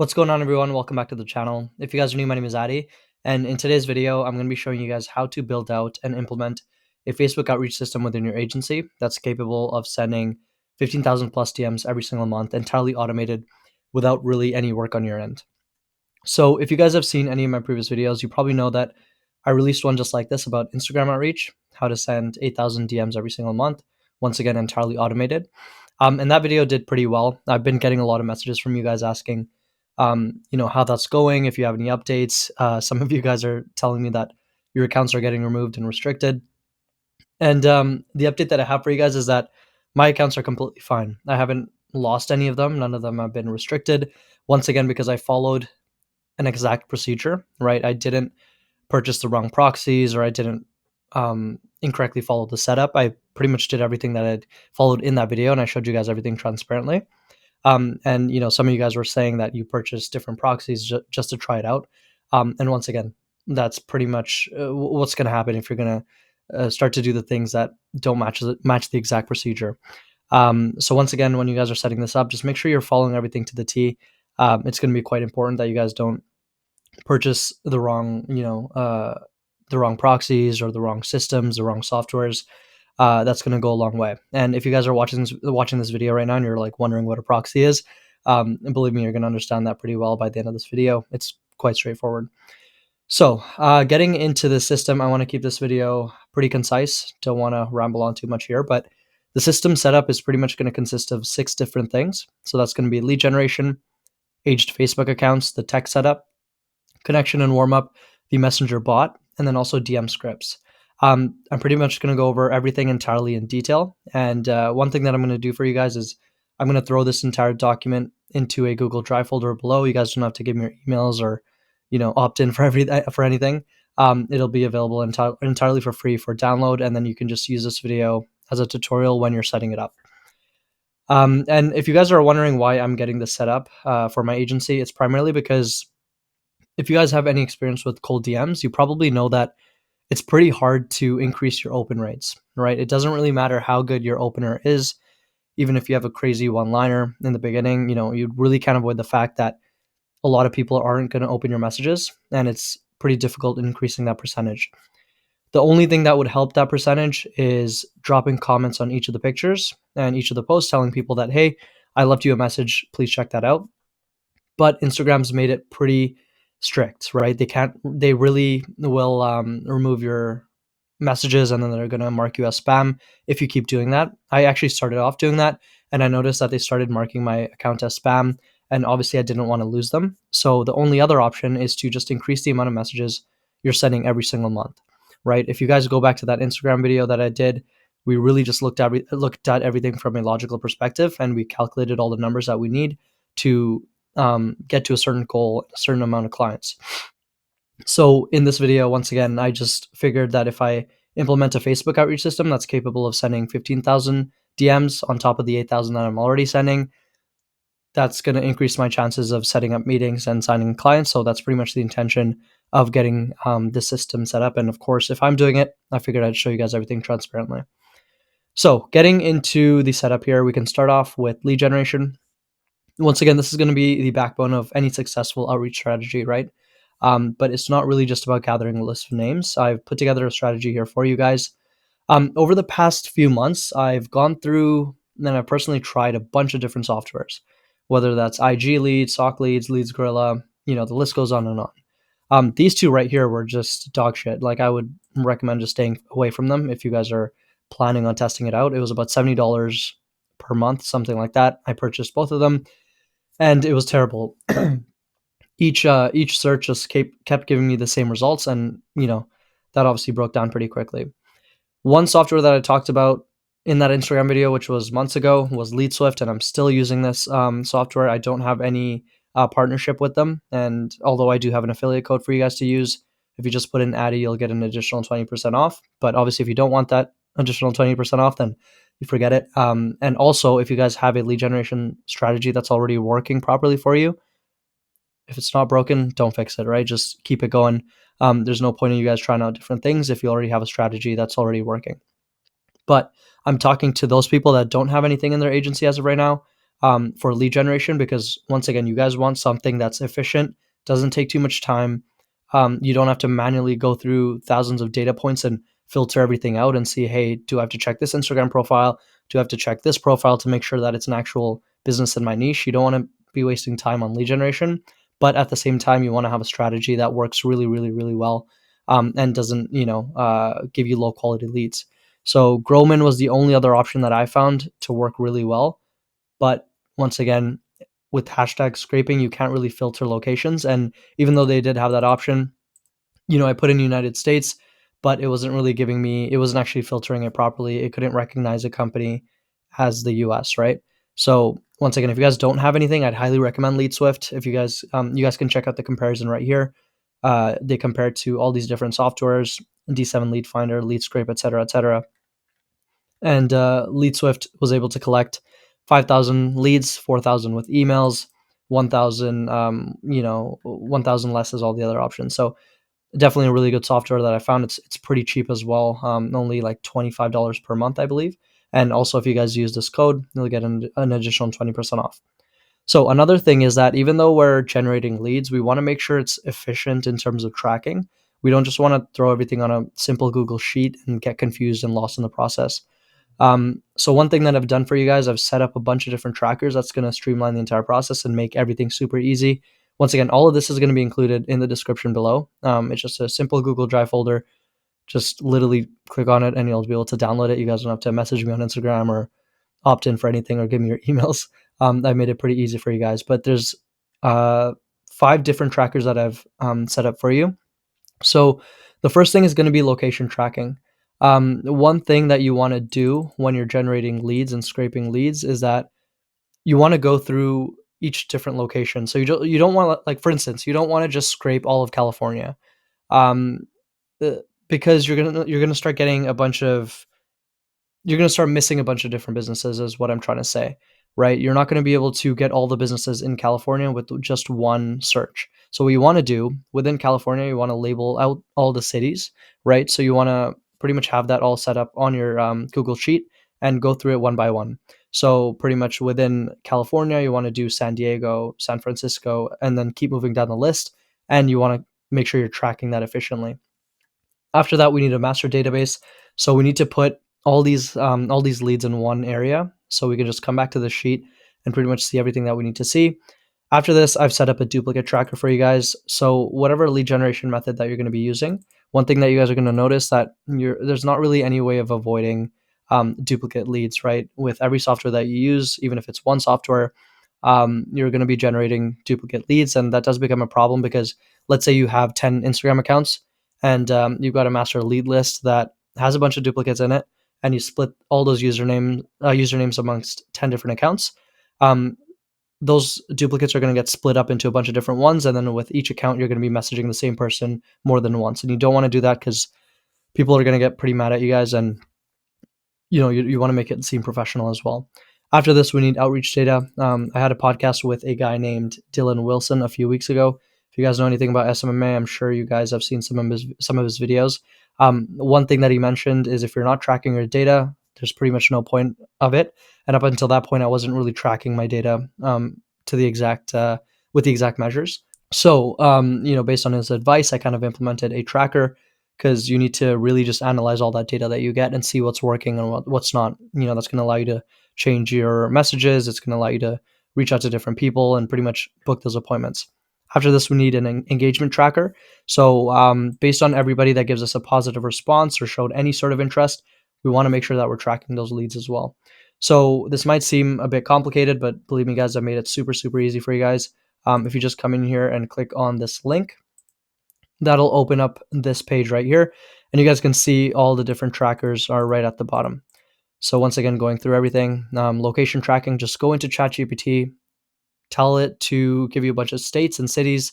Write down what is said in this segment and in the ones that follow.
What's going on, everyone? Welcome back to the channel. If you guys are new, my name is Adi, and in today's video, I'm going to be showing you guys how to build out and implement a Facebook outreach system within your agency that's capable of sending 15,000 plus DMs every single month, entirely automated without really any work on your end. So if you guys have seen any of my previous videos, you probably know that I released one just like this about Instagram outreach, how to send 8,000 DMs every single month, once again, entirely automated. And that video did pretty well. I've been getting a lot of messages from you guys asking, how that's going, if you have any updates. Some of you guys are telling me that your accounts are getting removed and restricted. And the update that I have for you guys is that my accounts are completely fine. I haven't lost any of them. None of them have been restricted. Once again, because I followed an exact procedure, right? I didn't purchase the wrong proxies, or I didn't incorrectly follow the setup. I pretty much did everything that I'd followed in that video, and I showed you guys everything transparently. And some of you guys were saying that you purchased different proxies just to try it out. And once again, that's pretty much what's going to happen if you're going to start to do the things that don't match the exact procedure. So once again, when you guys are setting this up, just make sure you're following everything to the T. It's going to be quite important that you guys don't purchase the wrong, the wrong proxies or the wrong systems, the wrong softwares. That's going to go a long way. And if you guys are watching this video right now and you're like wondering what a proxy is, and believe me, you're going to understand that pretty well by the end of this video. It's quite straightforward. So getting into the system, I want to keep this video pretty concise. Don't want to ramble on too much here, but the system setup is pretty much going to consist of 6 different things. So that's going to be lead generation, aged Facebook accounts, the tech setup, connection and Warmup, the messenger bot, and then also DM scripts. I'm pretty much going to go over everything entirely in detail. And one thing that I'm going to do for you guys is I'm going to throw this entire document into a Google Drive folder below. You guys don't have to give me your emails or, opt in for anything. It'll be available entirely for free for download, and then you can just use this video as a tutorial when you're setting it up. And if you guys are wondering why I'm getting this set up for my agency, it's primarily because if you guys have any experience with cold DMs, you probably know that it's pretty hard to increase your open rates, right? It doesn't really matter how good your opener is. Even if you have a crazy one-liner in the beginning, you really can't avoid the fact that a lot of people aren't going to open your messages, and it's pretty difficult increasing that percentage. The only thing that would help that percentage is dropping comments on each of the pictures and each of the posts telling people that, hey, I left you a message, please check that out. But Instagram's made it pretty strict, right? They really will remove your messages, and then they're going to mark you as spam if you keep doing that. I actually started off doing that, and I noticed that they started marking my account as spam, and obviously I didn't want to lose them. So the only other option is to just increase the amount of messages you're sending every single month, right? If you guys go back to that Instagram video that I did, we really just looked at everything from a logical perspective, and we calculated all the numbers that we need to get to a certain goal, a certain amount of clients. So in this video, once again, I just figured that if I implement a Facebook outreach system that's capable of sending 15,000 DMs on top of the 8,000 that I'm already sending, that's going to increase my chances of setting up meetings and signing clients. So that's pretty much the intention of getting this system set up. And of course, if I'm doing it, I figured I'd show you guys everything transparently. So getting into the setup here, we can start off with lead generation. Once again, this is going to be the backbone of any successful outreach strategy, right? But it's not really just about gathering a list of names. I've put together a strategy here for you guys. Over the past few months, I've gone through and I've personally tried a bunch of different softwares, whether that's IG Leads, Sock Leads, Leads Gorilla, the list goes on and on. These two right here were just dog shit. Like, I would recommend just staying away from them if you guys are planning on testing it out. It was about $70 per month, something like that. I purchased both of them, and it was terrible. Each search just kept giving me the same results, and that obviously broke down pretty quickly. One software that I talked about in that Instagram video, which was months ago, was LeadSwift, and I'm still using this software. I don't have any partnership with them, and although I do have an affiliate code for you guys to use, if you just put in Addy, you'll get an additional 20% off. But obviously, if you don't want that additional 20% off, then you forget it. And also, if you guys have a lead generation strategy that's already working properly for you, if it's not broken, don't fix it, right? Just keep it going. There's no point in you guys trying out different things if you already have a strategy that's already working. But I'm talking to those people that don't have anything in their agency as of right now. for lead generation, because once again, you guys want something that's efficient, doesn't take too much time. You don't have to manually go through thousands of data points and filter everything out and see, hey, do I have to check this Instagram profile? Do I have to check this profile to make sure that it's an actual business in my niche? You don't want to be wasting time on lead generation, but at the same time, you want to have a strategy that works really, really, really well, and doesn't, give you low quality leads. So Growman was the only other option that I found to work really well. But once again, with hashtag scraping, you can't really filter locations. And even though they did have that option, I put in United States, but it wasn't really giving me, it wasn't actually filtering it properly. It couldn't recognize a company as the US, right? So once again, if you guys don't have anything, I'd highly recommend Lead Swift. If you guys can check out the comparison right here. They compare to all these different softwares, D7 Lead Finder, Lead Scrape, etc., etc. And Lead Swift was able to collect 5,000 leads, 4,000 with emails, 1,000, 1,000 less as all the other options. So definitely a really good software that I found. It's pretty cheap as well, only like $25 per month, I believe. And also, if you guys use this code, you'll get an additional 20% off. So another thing is that even though we're generating leads, we want to make sure it's efficient in terms of tracking. We don't just want to throw everything on a simple Google sheet and get confused and lost in the process. So one thing that I've done for you guys, I've set up a bunch of different trackers that's going to streamline the entire process and make everything super easy. Once again, all of this is going to be included in the description below. It's just a simple Google Drive folder. Just literally click on it and you'll be able to download it. You guys don't have to message me on Instagram or opt in for anything or give me your emails. I made it pretty easy for you guys. But there's 5 different trackers that I've set up for you. So the first thing is going to be location tracking. One thing that you want to do when you're generating leads and scraping leads is that you want to go through each different location. So you don't want to, like, for instance, you don't want to just scrape all of California, um, because you're gonna start getting a bunch of you're going to start missing a bunch of different businesses, is what I'm trying to say, right? You're not going to be able to get all the businesses in California with just one search. So what you want to do within California, you want to label out all the cities, right? So you want to pretty much have that all set up on your Google Sheet and go through it one by one. So pretty much within California, you want to do San Diego, San Francisco, and then keep moving down the list. And you want to make sure you're tracking that efficiently. After that, we need a master database. So we need to put all these leads in one area, so we can just come back to the sheet and pretty much see everything that we need to see. After this, I've set up a duplicate tracker for you guys. So whatever lead generation method that you're going to be using, one thing that you guys are going to notice that there's not really any way of avoiding duplicate leads, right? With every software that you use, even if it's one software, you're going to be generating duplicate leads, and that does become a problem because let's say you have 10 Instagram accounts and you've got a master lead list that has a bunch of duplicates in it, and you split all those usernames amongst 10 different accounts. Um, those duplicates are going to get split up into a bunch of different ones, and then with each account, you're going to be messaging the same person more than once, and you don't want to do that because people are going to get pretty mad at you guys, and you want to make it seem professional as well. After this, we need outreach data. I had a podcast with a guy named Dylan Wilson a few weeks ago. If you guys know anything about SMMA, I'm sure you guys have seen some of his videos. One thing that he mentioned is if you're not tracking your data, there's pretty much no point of it. And up until that point, I wasn't really tracking my data to the exact with the exact measures. So, based on his advice, I kind of implemented a tracker because you need to really just analyze all that data that you get and see what's working and what's not. That's going to allow you to change your messages. It's going to allow you to reach out to different people and pretty much book those appointments. After this, we need an engagement tracker. So based on everybody that gives us a positive response or showed any sort of interest, we want to make sure that we're tracking those leads as well. So this might seem a bit complicated, but believe me, guys, I made it super, super easy for you guys. If you just come in here and click on this link, that'll open up this page right here. And you guys can see all the different trackers are right at the bottom. So once again, going through everything, location tracking, just go into ChatGPT, tell it to give you a bunch of states and cities,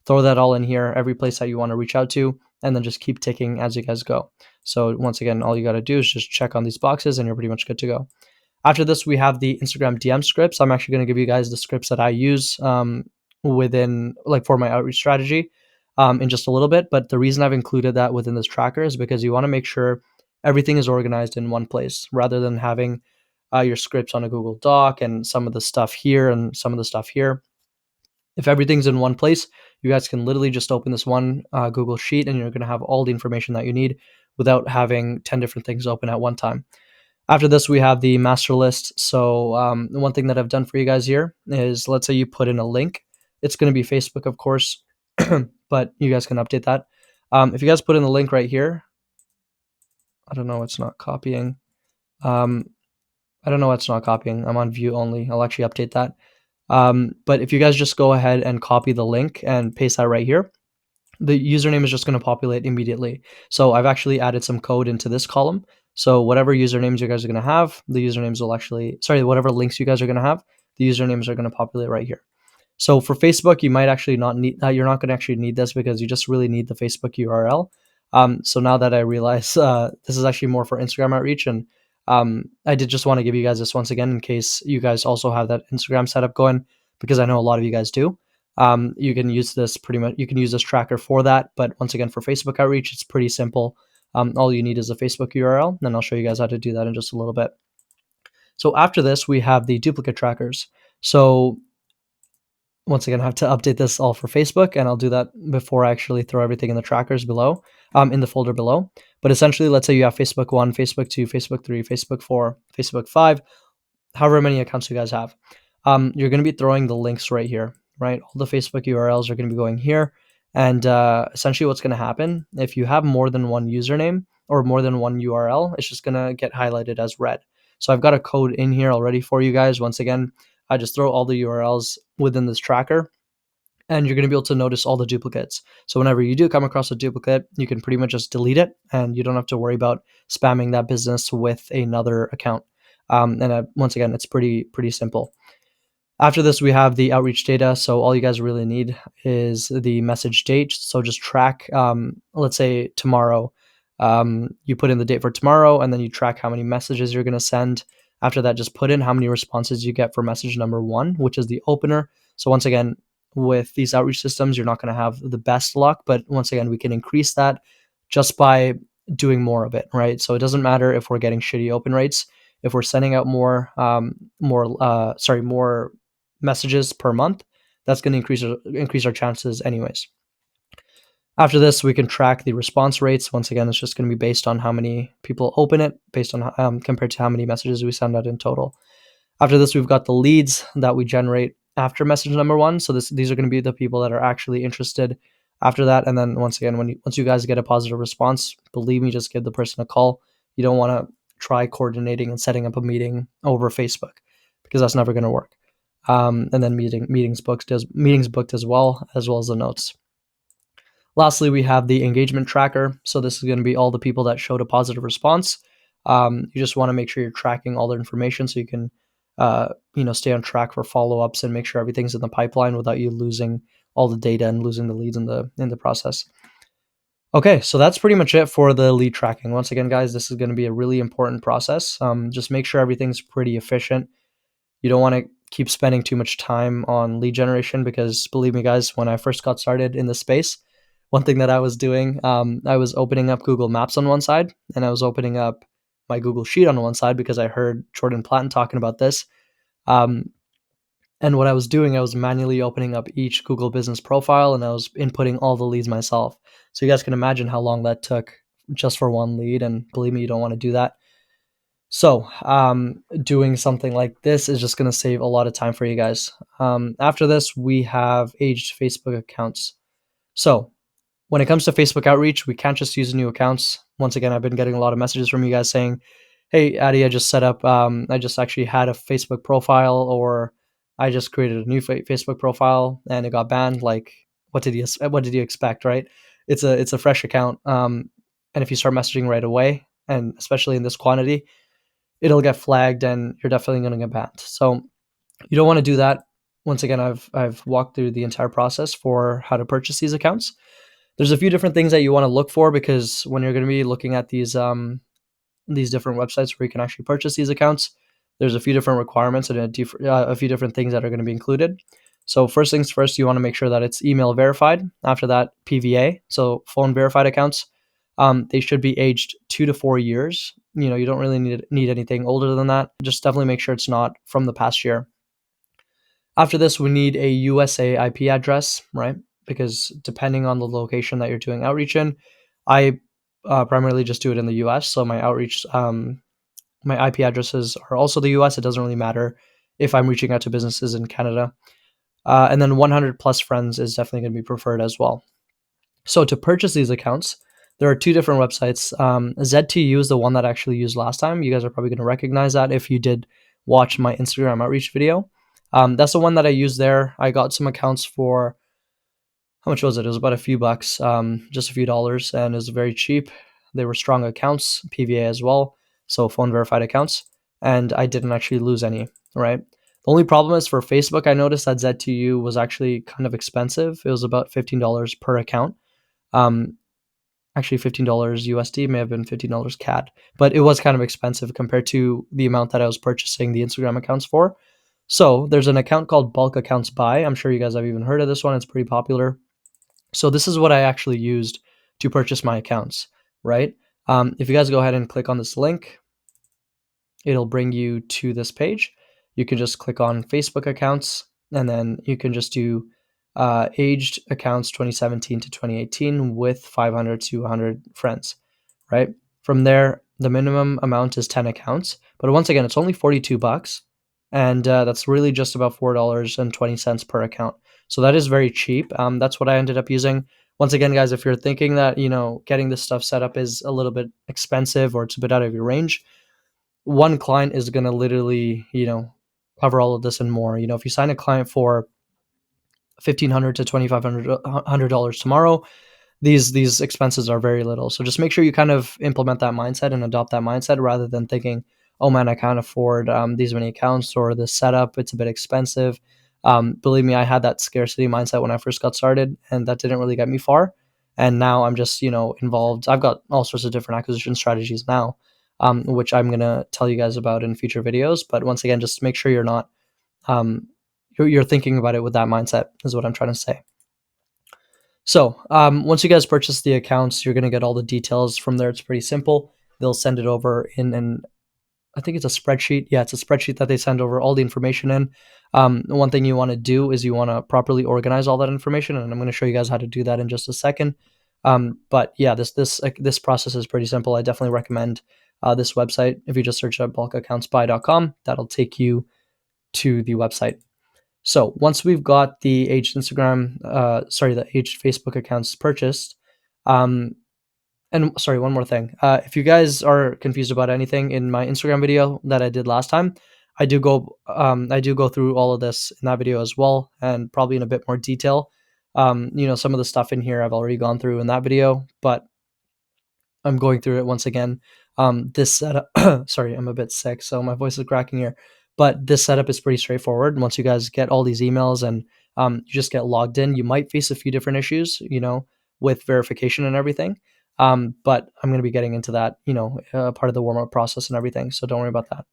throw that all in here, every place that you want to reach out to, and then just keep ticking as you guys go. So once again, all you got to do is just check on these boxes and you're pretty much good to go. After this, we have the Instagram DM scripts. I'm actually going to give you guys the scripts that I use within, like, for my outreach strategy in just a little bit. But the reason I've included that within this tracker is because you want to make sure everything is organized in one place rather than having your scripts on a Google Doc and some of the stuff here and some of the stuff here. If everything's in one place, you guys can literally just open this one Google Sheet and you're going to have all the information that you need without having 10 different things open at one time. After this, we have the master list. So one thing that I've done for you guys here is, let's say you put in a link. It's going to be Facebook, of course, but you guys can update that. If you guys put in the link right here, I don't know, it's not copying. I don't know why it's not copying. I'm on view only. I'll actually update that. But if you guys just go ahead and copy the link and paste that right here, the username is just going to populate immediately. So I've actually added some code into this column. So whatever usernames you guys are going to have, the usernames will actually, whatever links you guys are going to have, the usernames are going to populate right here. So for Facebook, you might actually not need that. You're not going to actually need this because you just really need the Facebook URL. So now that I realize this is actually more for Instagram outreach, and I did just want to give you guys this once again in case you guys also have that Instagram setup going, because I know a lot of you guys do. You can use this you can use this tracker for that. But once again, for Facebook outreach, it's pretty simple. All you need is a Facebook URL, and I'll show you guys how to do that in just a little bit. So after this, we have the duplicate trackers. So once again, I have to update this all for Facebook, and I'll do that before I actually throw everything in the trackers below, in the folder below. But essentially, let's say you have Facebook 1, Facebook 2, Facebook 3, Facebook 4, Facebook 5, however many accounts you guys have. You're going to be throwing the links right here, right? All the Facebook URLs are going to be going here. And essentially what's going to happen, if you have more than one username or more than one URL, it's just going to get highlighted as red. So I've got a code in here already for you guys. Once again, I just throw all the URLs within this tracker, and you're going to be able to notice all the duplicates. So whenever you do come across a duplicate, you can pretty much just delete it, and you don't have to worry about spamming that business with another account. Once again, it's pretty simple. After this, we have the outreach data. So all you guys really need is the message date. So just track, let's say tomorrow, you put in the date for tomorrow, and then you track how many messages you're going to send. After that, just put in how many responses you get for message number 1, which is the opener. So once again, with these outreach systems, you're not going to have the best luck, but once again, we can increase that just by doing more of it, right? So it doesn't matter if we're getting shitty open rates. If we're sending out more messages per month, that's going to increase our chances anyways. After this, we can track the response rates. Once again, it's just going to be based on how many people open it, based on compared to how many messages we send out in total. After this, we've got the leads that we generate after message number 1. So these are going to be the people that are actually interested after that. And then once again, once you guys get a positive response, believe me, just give the person a call. You don't want to try coordinating and setting up a meeting over Facebook, because that's never going to work. And then meetings booked as well as the notes. Lastly, we have the engagement tracker. So this is going to be all the people that showed a positive response. You just want to make sure you're tracking all their information so you can stay on track for follow-ups and make sure everything's in the pipeline without you losing all the data and losing the leads in the process. Okay, so that's pretty much it for the lead tracking. Once again, guys, this is going to be a really important process. Just make sure everything's pretty efficient. You don't want to keep spending too much time on lead generation, because believe me, guys, when I first got started in this space, one thing that I was doing, I was opening up Google Maps on one side, and I was opening up my Google Sheet on one side because I heard Jordan Platten talking about this. And what I was doing, I was manually opening up each Google business profile, and I was inputting all the leads myself. So you guys can imagine how long that took just for one lead. And believe me, you don't want to do that. So doing something like this is just going to save a lot of time for you guys. After this, we have aged Facebook accounts. So when it comes to Facebook outreach, we can't just use new accounts. Once again, I've been getting a lot of messages from you guys saying, hey, Addy, I just set up, I just actually had a Facebook profile, or I just created a new Facebook profile and it got banned. Like, what did you expect, right? It's a fresh account. And if you start messaging right away, and especially in this quantity, it'll get flagged and you're definitely going to get banned. So you don't want to do that. Once again, I've walked through the entire process for how to purchase these accounts. There's a few different things that you want to look for, because when you're going to be looking at these different websites where you can actually purchase these accounts, there's a few different requirements and a few different things that are going to be included. So first things first, you want to make sure that it's email verified. After that, PVA, so phone verified accounts. They should be aged 2 to 4 years. you don't really need anything older than that. Just definitely make sure it's not from the past year. After this, we need a USA IP address, right? Because depending on the location that you're doing outreach in, I primarily just do it in the US. So my outreach, my IP addresses are also the US. It doesn't really matter if I'm reaching out to businesses in Canada. And then 100 plus friends is definitely going to be preferred as well. So to purchase these accounts, there are two different websites. ZTU is the one that I actually used last time. You guys are probably going to recognize that if you did watch my Instagram outreach video. That's the one that I used there. I got some accounts for, how much was it? It was about a few bucks, just a few dollars, and it was very cheap. They were strong accounts, PVA as well, so phone verified accounts, and I didn't actually lose any, right? The only problem is for Facebook, I noticed that ZTU was actually kind of expensive. It was about $15 per account. Um, Actually, $15 USD, may have been $15 CAD, but it was kind of expensive compared to the amount that I was purchasing the Instagram accounts for. So there's an account called Bulk Accounts Buy. I'm sure you guys have even heard of this one. It's pretty popular. So this is what I actually used to purchase my accounts, right? If you guys go ahead and click on this link, it'll bring you to this page. You can just click on Facebook accounts, and then you can just do aged accounts 2017 to 2018 with 500 to 100 friends, right? From there, the minimum amount is 10 accounts, but once again, it's only 42 bucks, and that's really just about $4.20 per account. So that is very cheap. That's what I ended up using. Once again, guys, if you're thinking that getting this stuff set up is a little bit expensive or it's a bit out of your range, one client is going to literally cover all of this and more. If you sign a client for $1,500 to $2,500 tomorrow, these expenses are very little. So just make sure you kind of implement that mindset and adopt that mindset rather than thinking, oh man, I can't afford these many accounts or the setup, it's a bit expensive. Believe me, I had that scarcity mindset when I first got started, and that didn't really get me far. And now I'm just involved. I've got all sorts of different acquisition strategies now, which I'm gonna tell you guys about in future videos. But once again, just make sure you're not you're thinking about it with that mindset is what I'm trying to say. So once you guys purchase the accounts, you're going to get all the details from there. It's pretty simple. They'll send it over in an, I think it's a spreadsheet. Yeah, it's a spreadsheet that they send over all the information in. One thing you want to do is you want to properly organize all that information, and I'm going to show you guys how to do that in just a second. But yeah, this process is pretty simple. I definitely recommend this website. If you just search up bulkaccountsbuy.com, that'll take you to the website. So once we've got the aged the aged Facebook accounts purchased, and sorry, one more thing. If you guys are confused about anything in my Instagram video that I did last time, I do go through all of this in that video as well, and probably in a bit more detail. Some of the stuff in here I've already gone through in that video, but I'm going through it once again. This setup, sorry, I'm a bit sick, so my voice is cracking here. But this setup is pretty straightforward. Once you guys get all these emails and you just get logged in, you might face a few different issues, with verification and everything. But I'm going to be getting into that, part of the warm-up process and everything. So don't worry about that.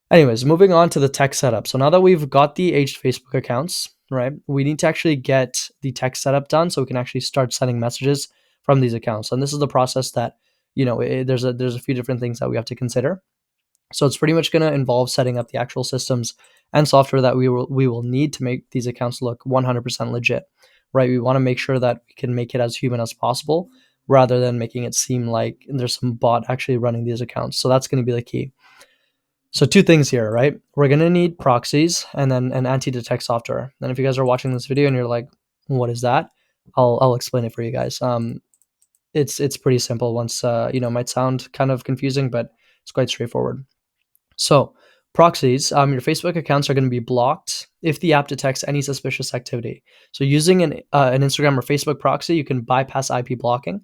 Anyways, moving on to the tech setup. So now that we've got the aged Facebook accounts, right, we need to actually get the tech setup done so we can actually start sending messages from these accounts. And this is the process that, there's a few different things that we have to consider. So it's pretty much going to involve setting up the actual systems and software that we will need to make these accounts look 100% legit, right? We want to make sure that we can make it as human as possible rather than making it seem like there's some bot actually running these accounts. So that's going to be the key. So two things here, right? We're going to need proxies and then an anti-detect software. And if you guys are watching this video and you're like, what is that? I'll explain it for you guys. It's pretty simple. Once might sound kind of confusing, but it's quite straightforward. So proxies, your Facebook accounts are going to be blocked if the app detects any suspicious activity. So using an Instagram or Facebook proxy, you can bypass IP blocking.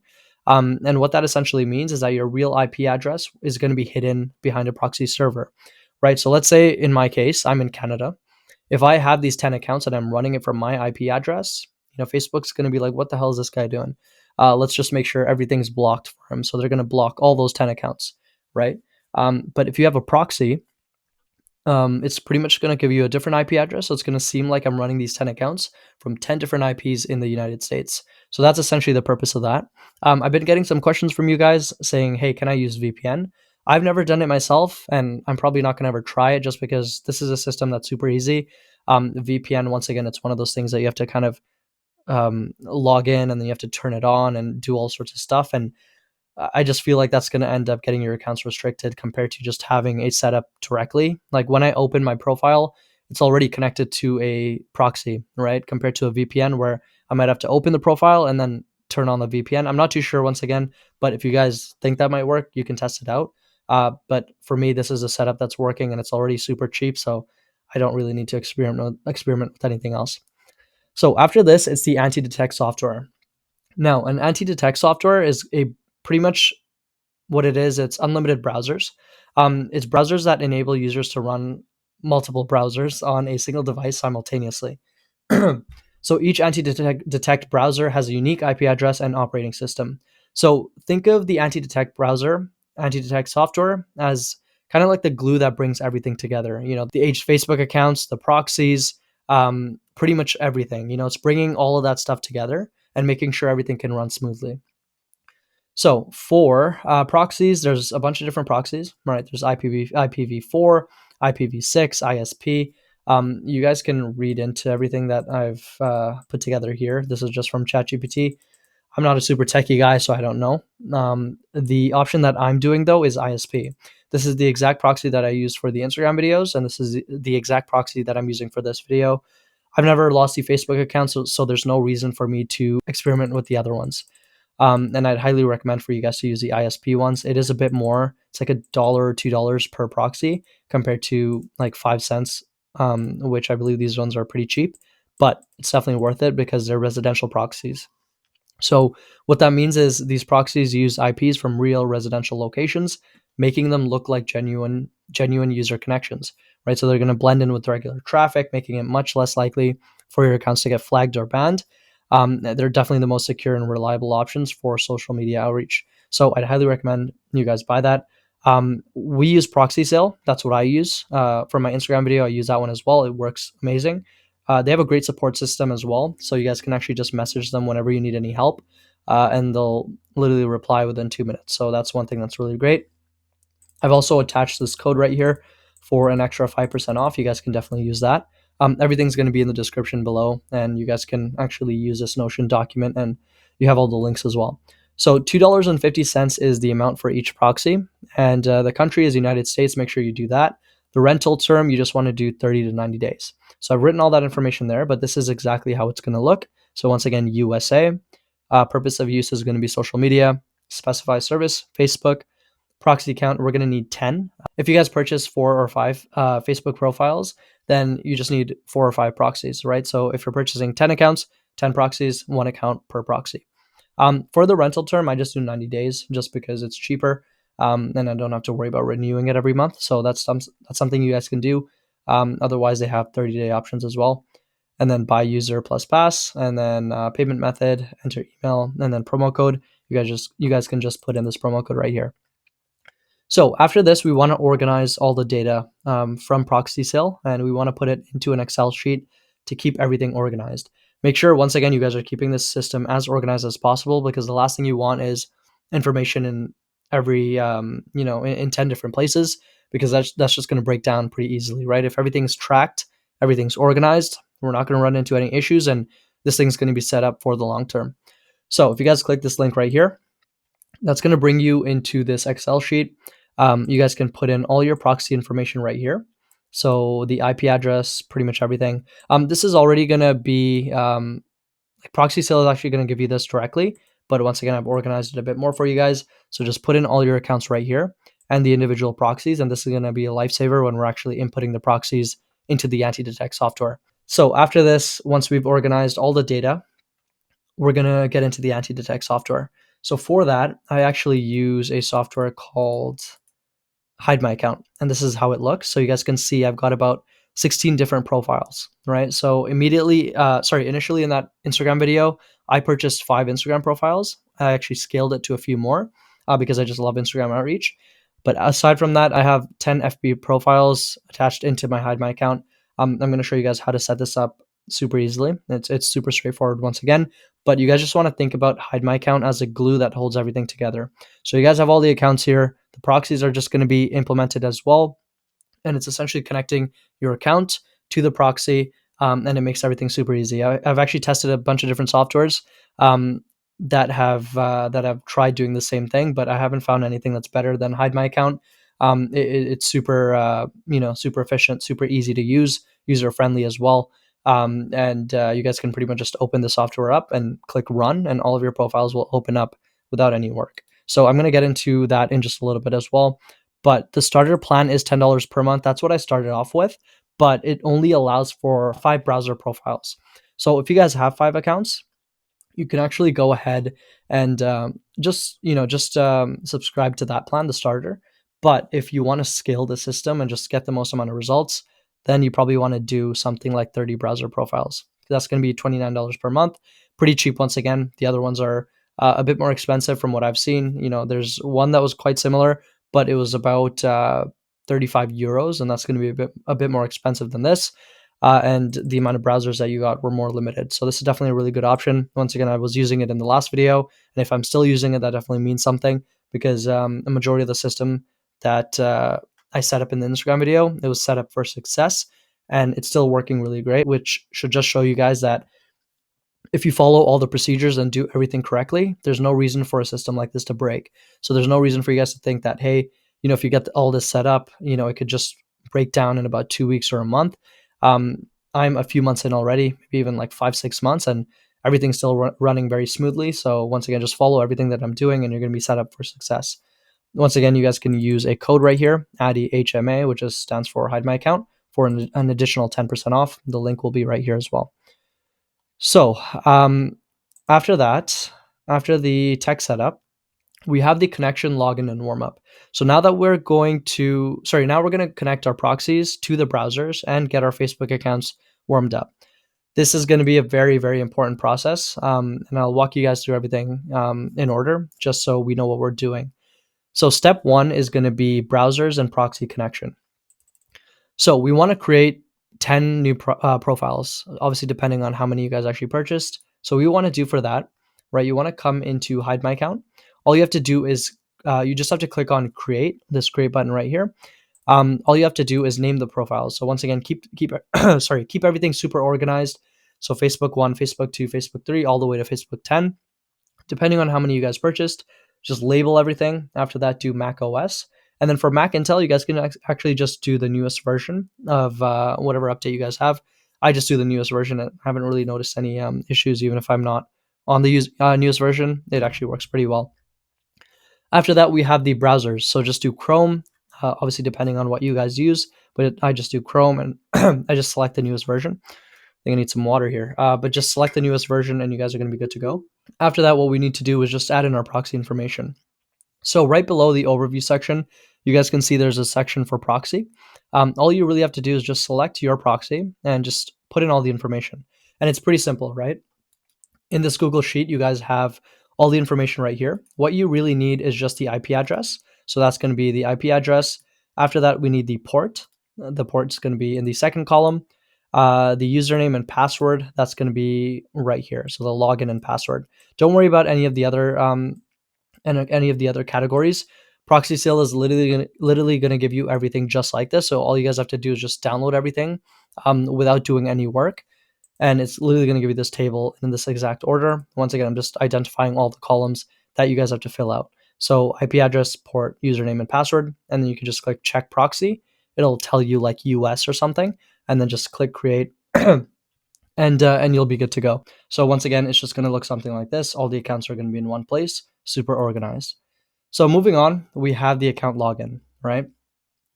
And what that essentially means is that your real IP address is going to be hidden behind a proxy server, right? So let's say in my case, I'm in Canada. If I have these 10 accounts and I'm running it from my IP address, Facebook's going to be like, what the hell is this guy doing? Let's just make sure everything's blocked for him. So they're going to block all those 10 accounts, right? But if you have a proxy, it's pretty much going to give you a different IP address. So it's going to seem like I'm running these 10 accounts from 10 different IPs in the United States. So that's essentially the purpose of that. I've been getting some questions from you guys saying, hey, can I use VPN? I've never done it myself, and I'm probably not going to ever try it just because this is a system that's super easy. VPN, once again, it's one of those things that you have to kind of log in and then you have to turn it on and do all sorts of stuff. And I just feel like that's going to end up getting your accounts restricted compared to just having a setup directly. Like when I open my profile, it's already connected to a proxy, right? Compared to a VPN where I might have to open the profile and then turn on the VPN. I'm not too sure once again, but if you guys think that might work, you can test it out. But for me, this is a setup that's working and it's already super cheap. So I don't really need to experiment with anything else. So after this, it's the anti-detect software. Now, an anti-detect software is a pretty much what it is. It's unlimited browsers. It's browsers that enable users to run multiple browsers on a single device simultaneously. So each anti-detect browser has a unique IP address and operating system. So think of the anti-detect browser, anti-detect software as kind of like the glue that brings everything together. The aged Facebook accounts, the proxies, pretty much everything. It's bringing all of that stuff together and making sure everything can run smoothly. So for proxies, there's a bunch of different proxies, right? There's IPv4, IPv6, ISP. You guys can read into everything that I've put together here. This is just from ChatGPT. I'm not a super techie guy, so I don't know. The option that I'm doing though is ISP. This is the exact proxy that I used for the Instagram videos, and this is the exact proxy that I'm using for this video. I've never lost the Facebook account, so there's no reason for me to experiment with the other ones. And I'd highly recommend for you guys to use the ISP ones. It is a bit more. It's like $1 or $2 per proxy compared to like 5 cents, which I believe these ones are pretty cheap. But it's definitely worth it because they're residential proxies. So what that means is these proxies use IPs from real residential locations, making them look like genuine user connections, right? So they're going to blend in with regular traffic, making it much less likely for your accounts to get flagged or banned. They're definitely the most secure and reliable options for social media outreach. So I'd highly recommend you guys buy that. We use Proxy Sale. That's what I use for my Instagram video. I use that one as well. It works amazing. They have a great support system as well, so you guys can actually just message them whenever you need any help, and they'll literally reply within 2 minutes. So that's one thing that's really great. I've also attached this code right here for an extra 5% off. You guys can definitely use that. Everything's going to be in the description below, and you guys can actually use this Notion document, and you have all the links as well. So $2.50 is the amount for each proxy, and the country is United States. Make sure you do that. The rental term, you just want to do 30 to 90 days. So I've written all that information there, but this is exactly how it's going to look. So once again, USA. Purpose of use is going to be social media. Specify service, Facebook. Proxy account, we're going to need 10. If you guys purchase 4 or 5 Facebook profiles, then you just need 4 or 5 proxies, right? So if you're purchasing 10 accounts, 10 proxies, 1 account per proxy. For the rental term, I just do 90 days just because it's cheaper, and I don't have to worry about renewing it every month. So that's something you guys can do. Otherwise, they have 30-day options as well. And then buy user plus pass, and then payment method, enter email, and then promo code. You guys can just put in this promo code right here. So after this, we want to organize all the data from Proxy Sale, and we want to put it into an Excel sheet to keep everything organized. Make sure, once again, you guys are keeping this system as organized as possible, because the last thing you want is information in every, in 10 different places, because that's just going to break down pretty easily, right? If everything's tracked, everything's organized, we're not going to run into any issues, and this thing's going to be set up for the long term. So if you guys click this link right here, that's going to bring you into this Excel sheet. You guys can put in all your proxy information right here. So the IP address, pretty much everything. This is already going to be, like Proxy Sale is actually going to give you this directly. But once again, I've organized it a bit more for you guys. So just put in all your accounts right here and the individual proxies. And this is going to be a lifesaver when we're actually inputting the proxies into the anti-detect software. So after this, once we've organized all the data, we're going to get into the anti-detect software. So for that, I actually use a software called Hide My Account. And this is how it looks. So you guys can see I've got about 16 different profiles, right? So initially in that Instagram video, I purchased 5 Instagram profiles. I actually scaled it to a few more because I just love Instagram outreach. But aside from that, I have 10 FB profiles attached into my Hide My Account. I'm going to show you guys how to set this up super easily. It's super straightforward once again, but you guys just want to think about hide my account as a glue that holds everything together. So you guys have all the accounts here. The proxies are just going to be implemented as well, and it's essentially connecting your account to the proxy, and it makes everything super easy. I've actually tested a bunch of different softwares um, that have tried doing the same thing, but I haven't found anything that's better than Hide My Account. It's super super efficient, super easy to use, user friendly as well. And you guys can pretty much just open the software up and click run, and all of your profiles will open up without any work. So I'm going to get into that in just a little bit as well. But the starter plan is $10 per month. That's what I started off with, but it only allows for 5 browser profiles. So if you guys have 5 accounts, you can actually go ahead and just subscribe to that plan, the starter. But if you want to scale the system and just get the most amount of results, then you probably want to do something like 30 browser profiles. That's going to be $29 per month. Pretty cheap once again. The other ones are a bit more expensive from what I've seen. There's one that was quite similar, but it was about 35 euros, and that's going to be a bit more expensive than this. And the amount of browsers that you got were more limited. So this is definitely a really good option. Once again, I was using it in the last video, and if I'm still using it, that definitely means something, because a majority of the system that I set up in the Instagram video, it was set up for success, and it's still working really great, which should just show you guys that if you follow all the procedures and do everything correctly, there's no reason for a system like this to break. So there's no reason for you guys to think that, hey, if you get all this set up, it could just break down in about 2 weeks or a month. I'm a few months in already, maybe even like 5-6 months, and everything's still running very smoothly. So once again, just follow everything that I'm doing, and you're going to be set up for success. Once again, you guys can use a code right here, ADDYHMA, which just stands for Hide My Account, for an additional 10% off. The link will be right here as well. So after that, after the tech setup, we have the connection, login, and warmup. So now we're going to connect our proxies to the browsers and get our Facebook accounts warmed up. This is going to be a very, very important process, and I'll walk you guys through everything in order, just so we know what we're doing. So step 1 is going to be browsers and proxy connection. So we want to create 10 new profiles, obviously depending on how many you guys actually purchased. So we want to do for that, right? You want to come into Hide My Account. All you have to do is you just have to click on create, this create button right here. All you have to do is name the profiles. So once again, keep keep everything super organized. So Facebook 1, Facebook 2, Facebook 3, all the way to Facebook 10. Depending on how many you guys purchased, just label everything. After that, do Mac OS. And then for Mac Intel, you guys can actually just do the newest version of whatever update you guys have. I just do the newest version. I haven't really noticed any issues, even if I'm not on the newest version. It actually works pretty well. After that, we have the browsers. So just do Chrome, obviously depending on what you guys use, but I just do Chrome, and I just select the newest version. I think I need some water here, but just select the newest version and you guys are going to be good to go. After that, what we need to do is just add in our proxy information. So right below the overview section, you guys can see there's a section for proxy. All you really have to do is just select your proxy and just put in all the information. And it's pretty simple, right? In this Google Sheet, you guys have all the information right here. What you really need is just the IP address. So that's going to be the IP address. After that, we need the port. The port's going to be in the second column. The username and password, that's going to be right here. So the login and password. Don't worry about any of the other categories. Proxy Seal is literally going to give you everything just like this. So all you guys have to do is just download everything without doing any work. And it's literally going to give you this table in this exact order. Once again, I'm just identifying all the columns that you guys have to fill out. So IP address, port, username, and password. And then you can just click check proxy. It'll tell you like US or something. And then just click create. And you'll be good to go. So once again, it's just going to look something like this. All the accounts are going to be in one place, super organized. So moving on, we have the account login, right?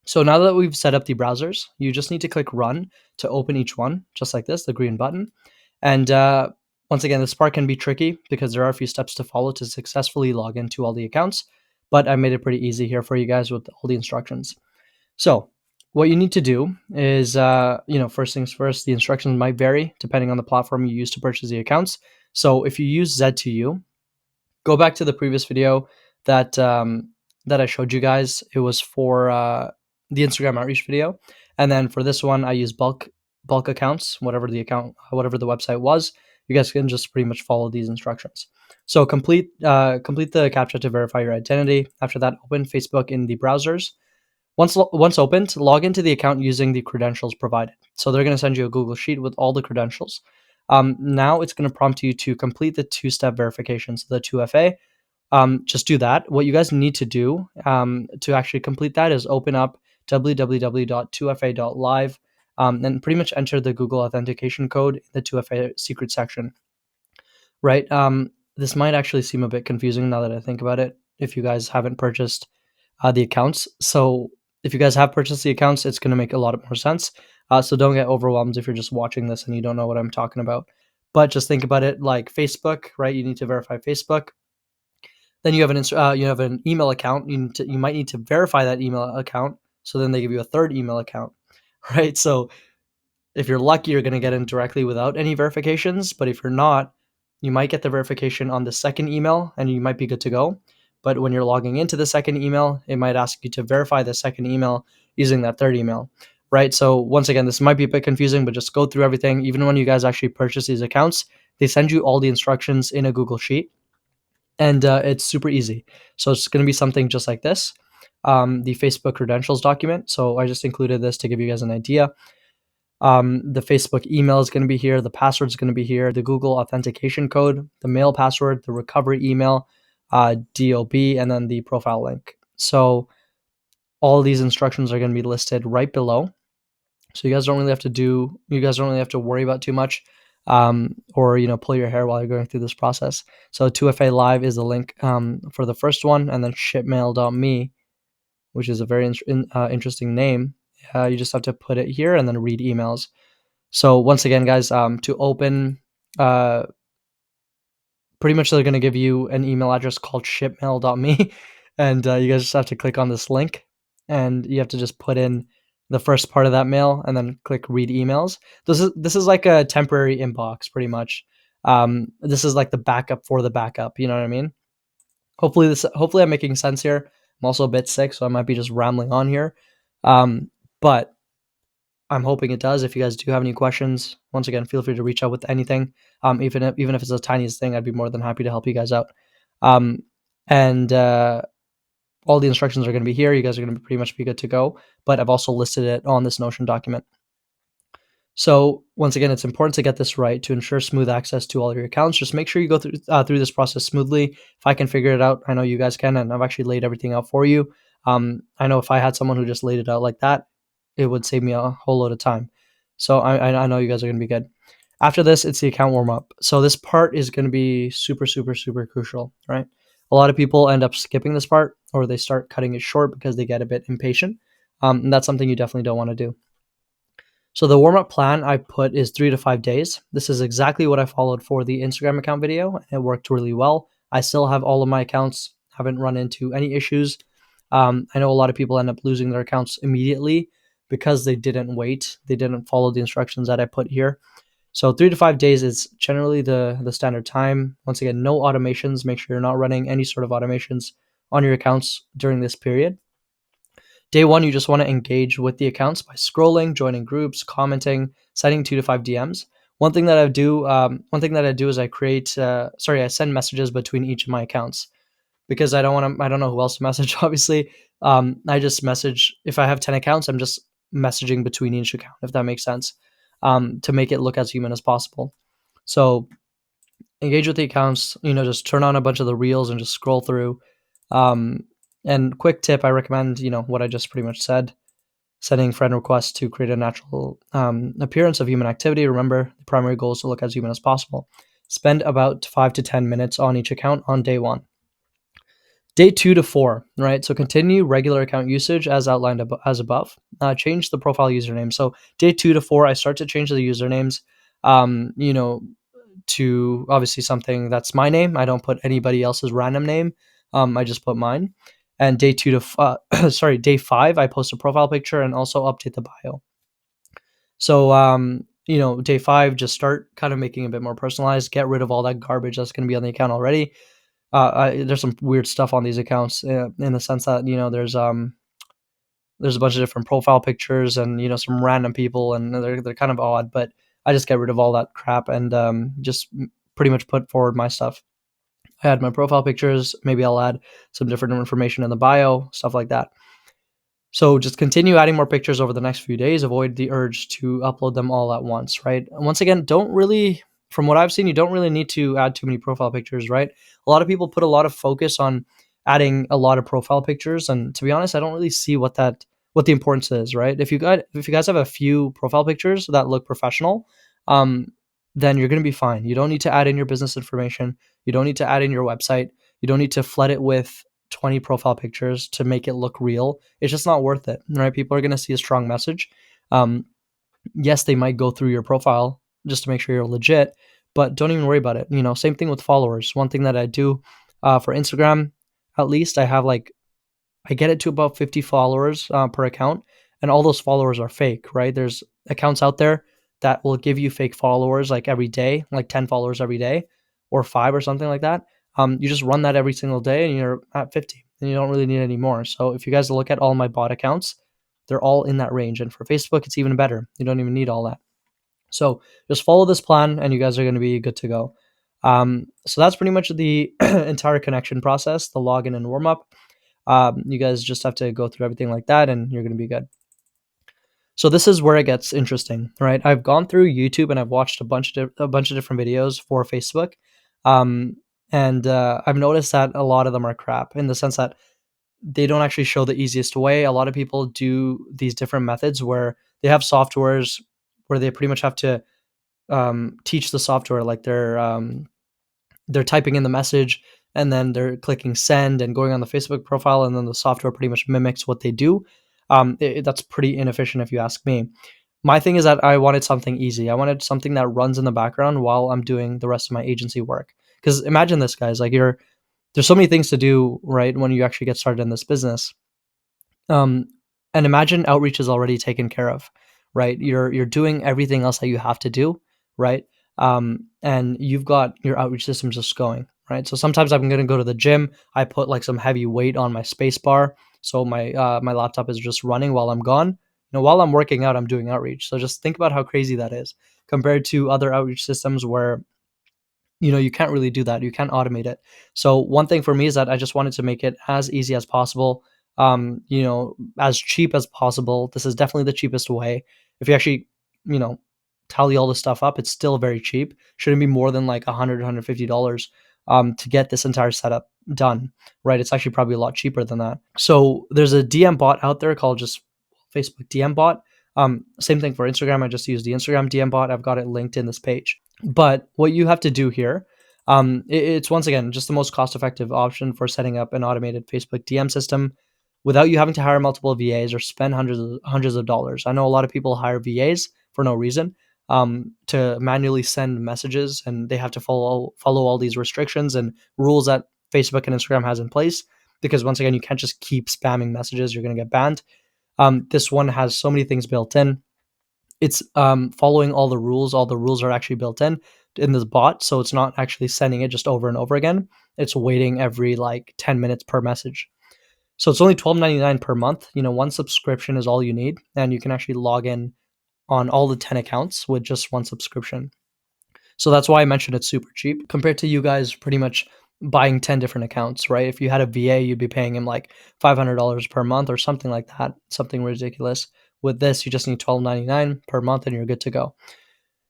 So now that we've set up the browsers, you just need to click run to open each one, just like this, the green button. And once again, this part can be tricky because there are a few steps to follow to successfully log into all the accounts, but I made it pretty easy here for you guys with all the instructions. So what you need to do is, first things first, the instructions might vary depending on the platform you use to purchase the accounts. So if you use Z2U, go back to the previous video that I showed you guys. It was for the Instagram outreach video. And then for this one, I use bulk bulk accounts, whatever the website was. You guys can just pretty much follow these instructions. So complete the CAPTCHA to verify your identity. After that, open Facebook in the browsers. Once opened, log into the account using the credentials provided. So they're going to send you a Google Sheet with all the credentials. Now it's going to prompt you to complete the two-step verification, so the 2FA. Just do that. What you guys need to do to actually complete that is open up www.2fa.live and pretty much enter the Google authentication code in the 2FA secret section. Right. This might actually seem a bit confusing now that I think about it, if you guys haven't purchased the accounts. So if you guys have purchased the accounts, it's going to make a lot more sense. So don't get overwhelmed if you're just watching this and you don't know what I'm talking about. But just think about it like Facebook, right? You need to verify Facebook. Then you have an email account. You might need to verify that email account. So then they give you a third email account, right? So if you're lucky, you're going to get in directly without any verifications. But if you're not, you might get the verification on the second email and you might be good to go. But when you're logging into the second email, it might ask you to verify the second email using that third email, right? So once again, this might be a bit confusing, but just go through everything. Even when you guys actually purchase these accounts, they send you all the instructions in a Google Sheet, and it's super easy. So it's going to be something just like this, the Facebook credentials document. So I just included this to give you guys an idea. The Facebook email is going to be here. The password is going to be here. The Google authentication code, the mail password, the recovery email, DOB, and then the profile link. So all these instructions are going to be listed right below. So you guys don't really have to worry about too much, or pull your hair while you're going through this process. So 2FA Live is the link for the first one, and then shipmail.me, which is a very interesting name. You just have to put it here and then read emails. So once again, guys, to open, pretty much they're going to give you an email address called shipmail.me, and you guys just have to click on this link, and you have to just put in the first part of that mail and then click read emails. This is like a temporary inbox, pretty much. This is like the backup for the backup. You know what I mean? Hopefully I'm making sense here. I'm also a bit sick, so I might be just rambling on here. But I'm hoping it does. If you guys do have any questions, once again, feel free to reach out with anything. Even if it's the tiniest thing, I'd be more than happy to help you guys out. And all the instructions are going to be here. You guys are going to pretty much be good to go. But I've also listed it on this Notion document. So once again, it's important to get this right to ensure smooth access to all your accounts. Just make sure you go through this process smoothly. If I can figure it out, I know you guys can, and I've actually laid everything out for you. I know if I had someone who just laid it out like that, it would save me a whole load of time. So I know you guys are going to be good. After this, it's the account warm up. So this part is going to be super, super, super crucial, right? A lot of people end up skipping this part, or they start cutting it short because they get a bit impatient. And that's something you definitely don't want to do. So the warm-up plan I put is 3 to 5 days. This is exactly what I followed for the Instagram account video. It worked really well. I still have all of my accounts, haven't run into any issues. I know a lot of people end up losing their accounts immediately because they didn't wait. They didn't follow the instructions that I put here. So 3 to 5 days is generally the standard time. Once again, no automations. Make sure you're not running any sort of automations on your accounts during this period. Day one, you just want to engage with the accounts by scrolling, joining groups, commenting, sending 2 to 5 DMs. One thing that I do is I send messages between each of my accounts because I don't know who else to message. Obviously, I just message if I have 10 accounts. I'm just messaging between each account, if that makes sense, to make it look as human as possible. So engage with the accounts. Just turn on a bunch of the reels and just scroll through. And quick tip, I recommend, what I just pretty much said, sending friend requests to create a natural appearance of human activity. Remember, the primary goal is to look as human as possible. Spend about 5 to 10 minutes on each account on day one. Day 2 to 4, right? So continue regular account usage as outlined as above. Change the profile username. So day 2 to 4, I start to change the usernames, to obviously something that's my name. I don't put anybody else's random name. I just put mine. And day 5, I post a profile picture and also update the bio. So, day 5, just start kind of making it a bit more personalized. Get rid of all that garbage that's going to be on the account already. There's some weird stuff on these accounts in the sense that, there's there's a bunch of different profile pictures and some random people, and they're kind of odd, but I just get rid of all that crap and just pretty much put forward my stuff. I add my profile pictures. Maybe I'll add some different information in the bio, stuff like that. So just continue adding more pictures over the next few days. Avoid the urge to upload them all at once, right? And once again, don't really, from what I've seen, you don't really need to add too many profile pictures, right? A lot of people put a lot of focus on adding a lot of profile pictures, and to be honest, I don't really see what the importance is, right? If you guys have a few profile pictures that look professional, um, then you're going to be fine. You don't need to add in your business information. You don't need to add in your website. You don't need to flood it with 20 profile pictures to make it look real. It's just not worth it, right? People are going to see a strong message. Um, yes, they might go through your profile just to make sure you're legit, but don't even worry about it. Same thing with followers. One thing that I do for Instagram, at least, I get it to about 50 followers per account, and all those followers are fake, right? There's accounts out there that will give you fake followers like every day, like 10 followers every day or 5 or something like that. You just run that every single day and you're at 50 and you don't really need any more. So if you guys look at all my bot accounts, they're all in that range. And for Facebook, it's even better. You don't even need all that. So just follow this plan and you guys are going to be good to go. So that's pretty much the entire connection process, the login and warm up. You guys just have to go through everything like that and you're going to be good. So this is where it gets interesting, right? I've gone through YouTube and I've watched a bunch of different videos for Facebook, um, and I've noticed that a lot of them are crap in the sense that they don't actually show the easiest way. A lot of people do these different methods where they have softwares where they pretty much have to teach the software, like they're typing in the message and then they're clicking send and going on the Facebook profile, and then the software pretty much mimics what they do. That's pretty inefficient if you ask me. My thing is that I wanted something easy. I wanted something that runs in the background while I'm doing the rest of my agency work. Because imagine this, guys, like there's so many things to do, right, when you actually get started in this business. Um, and imagine outreach is already taken care of, right? You're doing everything else that you have to do, right? And you've got your outreach system just going, right? So sometimes I'm gonna go to the gym. I put like some heavy weight on my space bar, so my laptop is just running while I'm gone. While I'm working out, I'm doing outreach. So just think about how crazy that is compared to other outreach systems where you can't really do that. You can't automate it. So one thing for me is that I just wanted to make it as easy as possible, as cheap as possible. This is definitely the cheapest way. If you actually, you know, tally all this stuff up, it's still very cheap. Shouldn't be more than like $100 to get this entire setup done, right? It's actually probably a lot cheaper than that. So there's a DM bot out there called just Facebook DM bot. Same thing for Instagram. I just use the Instagram DM bot. I've got it linked in this page. But what you have to do here, it's once again just the most cost-effective option for setting up an automated Facebook DM system without you having to hire multiple VAs or spend hundreds of dollars. I know a lot of people hire VAs for no reason to manually send messages, and they have to follow all these restrictions and rules that Facebook and Instagram has in place. Because once again, you can't just keep spamming messages; you're going to get banned. This one has so many things built in. It's following all the rules. All the rules are actually built in this bot, so it's not actually sending it just over and over again. It's waiting every like 10 minutes per message. So it's only $12.99 per month. One subscription is all you need, and you can actually log in on all the 10 accounts with just one subscription. So that's why I mentioned it's super cheap compared to you guys pretty much buying 10 different accounts, right? If you had a VA, you'd be paying him like $500 per month or something like that, something ridiculous. With this, you just need $12.99 per month and you're good to go.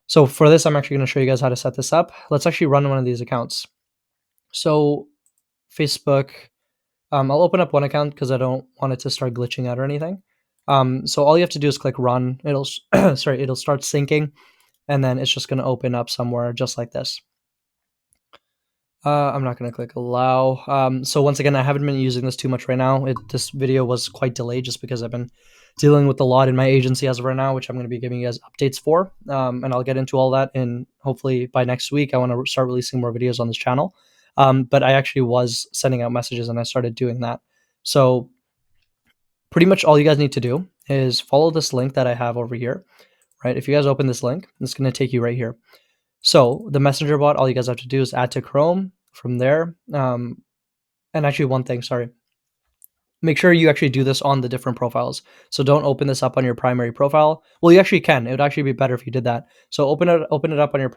So for this, I'm actually going to show you guys how to set this up. Let's actually run one of these accounts. So Facebook, I'll open up one account because I don't want it to start glitching out or anything. So all you have to do is click run. It'll it'll start syncing, and then it's just going to open up somewhere just like this. I'm not going to click allow. So once again, I haven't been using this too much right now. This video was quite delayed just because I've been dealing with a lot in my agency as of right now, which I'm going to be giving you guys updates for. And I'll get into all that. And hopefully by next week, I want to start releasing more videos on this channel. But I actually was sending out messages and I started doing that. So pretty much all you guys need to do is follow this link that I have over here, right? If you guys open this link, it's going to take you right here. So the messenger bot, all you guys have to do is add to Chrome from there. And actually one thing, sorry. make sure you actually do this on the different profiles. So don't open this up on your primary profile. Well, you actually can. It would actually be better if you did that. So open it up on your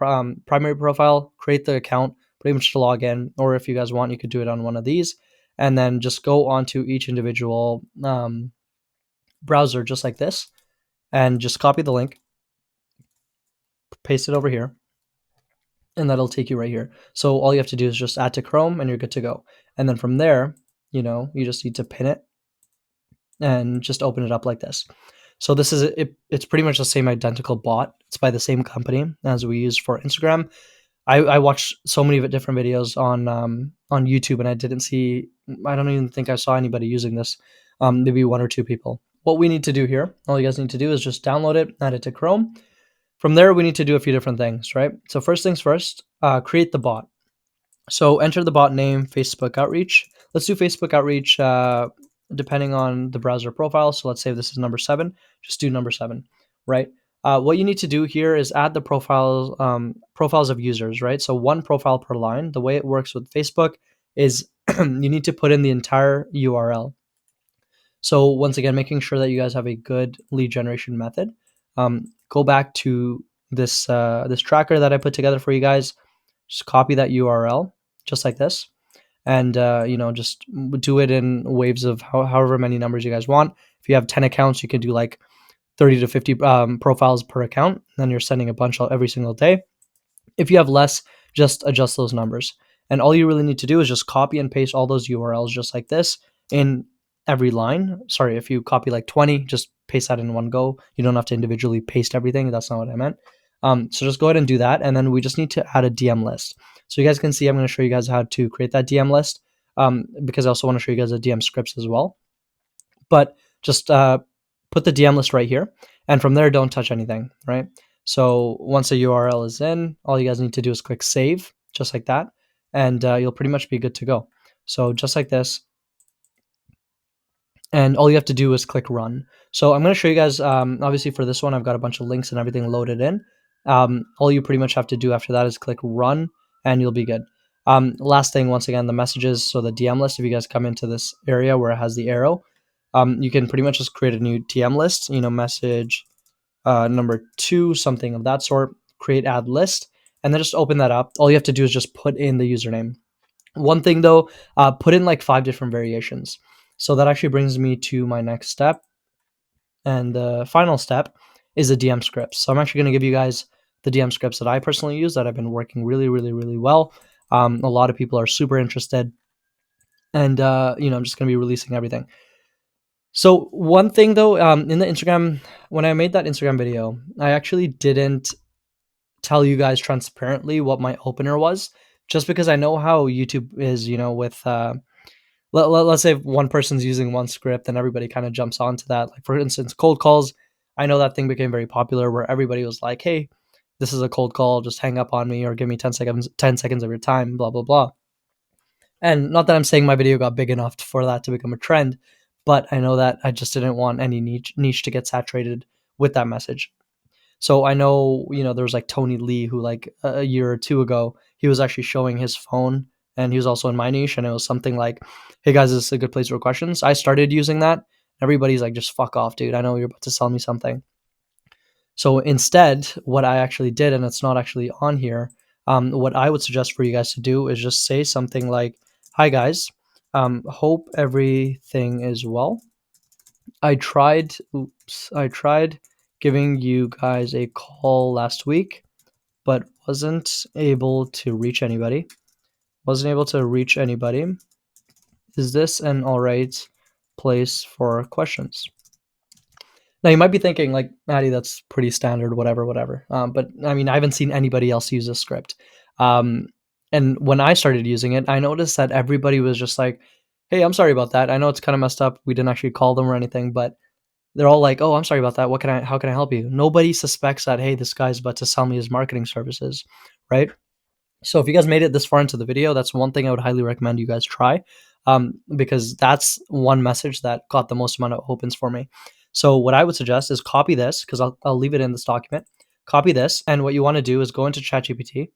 primary profile, create the account, pretty much to log in. Or if you guys want, you could do it on one of these, and then just go onto each individual browser just like this, and just copy the link, paste it over here, and that'll take you right here. So all you have to do is just add to Chrome, and you're good to go. And then from there, you just need to pin it and just open it up like this. So this is it's pretty much the same identical bot. It's by the same company as we use for Instagram. I watched so many different videos on YouTube, and I don't even think I saw anybody using this. Maybe one or two people. What we need to do here, all you guys need to do is just download it, add it to Chrome. From there, we need to do a few different things, right? So first things first, create the bot. So enter the bot name, Facebook Outreach. Let's do Facebook Outreach depending on the browser profile. So let's say this is number 7. Just do number 7, right? What you need to do here is add the profiles of users, right? So one profile per line. The way it works with Facebook is you need to put in the entire URL. So once again, making sure that you guys have a good lead generation method. Go back to this tracker that I put together for you guys. Just copy that URL just like this, and just do it in waves of however many numbers you guys want. If you have 10 accounts, you can do like 30 to 50 profiles per account. Then you're sending a bunch every single day. If you have less, just adjust those numbers. And all you really need to do is just copy and paste all those URLs just like this in every line. Sorry, if you copy like 20, just paste that in one go. You don't have to individually paste everything. That's not what I meant. So just go ahead and do that. And then we just need to add a DM list. So you guys can see, I'm going to show you guys how to create that DM list because I also want to show you guys the DM scripts as well. But just put the DM list right here. And from there, don't touch anything, right? So once the URL is in, all you guys need to do is click save, just like that. And you'll pretty much be good to go. So just like this. And all you have to do is click run. So I'm going to show you guys, obviously for this one, I've got a bunch of links and everything loaded in. All you pretty much have to do after that is click run, and you'll be good. Last thing, once again, the messages. So the DM list, if you guys come into this area where it has the arrow, you can pretty much just create a new DM list, message number 2, something of that sort, create add list, and then just open that up. All you have to do is just put in the username. One thing though, put in like 5 different variations. So that actually brings me to my next step. And the final step is the DM scripts. So I'm actually going to give you guys the DM scripts that I personally use that have been working really, really, really well. A lot of people are super interested. And, I'm just going to be releasing everything. So one thing though, in the Instagram, when I made that Instagram video, I actually didn't tell you guys transparently what my opener was, just because I know how YouTube is, with let's say one person's using one script and everybody kind of jumps onto that. Like for instance, cold calls. I know that thing became very popular where everybody was like, hey, this is a cold call, just hang up on me or give me 10 seconds of your time, blah, blah, blah. And not that I'm saying my video got big enough for that to become a trend, but I know that I just didn't want any niche to get saturated with that message. So I know, there was like Tony Lee who like a year or two ago, he was actually showing his phone, and he was also in my niche, and it was something like, hey guys, is this a good place for questions? I started using that. Everybody's like, just fuck off, dude. I know you're about to sell me something. So instead, what I actually did, and it's not actually on here, what I would suggest for you guys to do is just say something like, hi guys, hope everything is well. I tried giving you guys a call last week, but wasn't able to reach anybody. Is this an all right place for questions? Now you might be thinking like, Maddie, that's pretty standard, whatever. But I mean, I haven't seen anybody else use this script. And when I started using it, I noticed that everybody was just like, hey, I'm sorry about that. I know it's kind of messed up. We didn't actually call them or anything, but they're all like, oh, I'm sorry about that. How can I help you? Nobody suspects that, hey, this guy's about to sell me his marketing services, right? So if you guys made it this far into the video, that's one thing I would highly recommend you guys try, because that's one message that got the most amount of opens for me. So what I would suggest is copy this, because I'll leave it in this document. Copy this, and what you want to do is go into ChatGPT,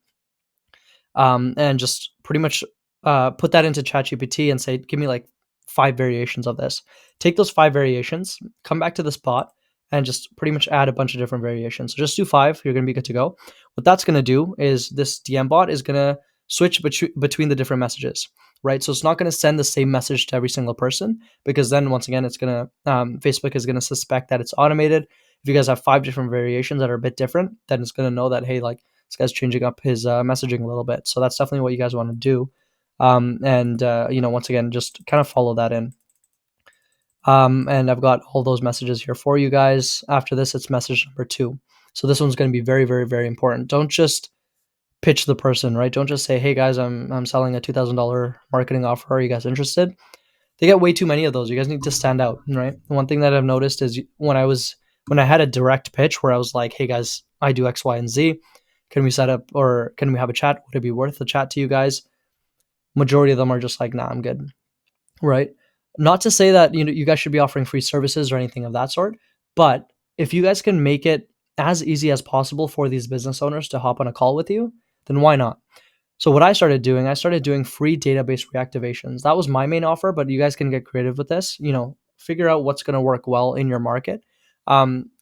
and just pretty much put that into ChatGPT and say, give me like 5 variations of this. Take those 5 variations, come back to this bot, and just pretty much add a bunch of different variations. So just do 5, you're going to be good to go. What that's going to do is this DM bot is going to switch between the different messages, right? So it's not going to send the same message to every single person, because then once again, it's going to, Facebook is going to suspect that it's automated. If you guys have 5 different variations that are a bit different, then it's going to know that, hey, like this guy's changing up his messaging a little bit. So that's definitely what you guys want to do. Once again, just kind of follow that in. And I've got all those messages here for you guys. After this, it's message number 2. So this one's going to be very, very, very important. Don't just pitch the person, right? Don't just say, hey guys, I'm selling a $2,000 marketing offer. Are you guys interested? They get way too many of those. You guys need to stand out, right? One thing that I've noticed is when I had a direct pitch where I was like, hey guys, I do X, Y, and Z. Can we set up, or can we have a chat? Would it be worth a chat to you guys? Majority of them are just like, nah, I'm good, right? Not to say that you guys should be offering free services or anything of that sort, but if you guys can make it as easy as possible for these business owners to hop on a call with you, then why not? So what I started doing free database reactivations. That was my main offer, but you guys can get creative with this. Figure out what's going to work well in your market.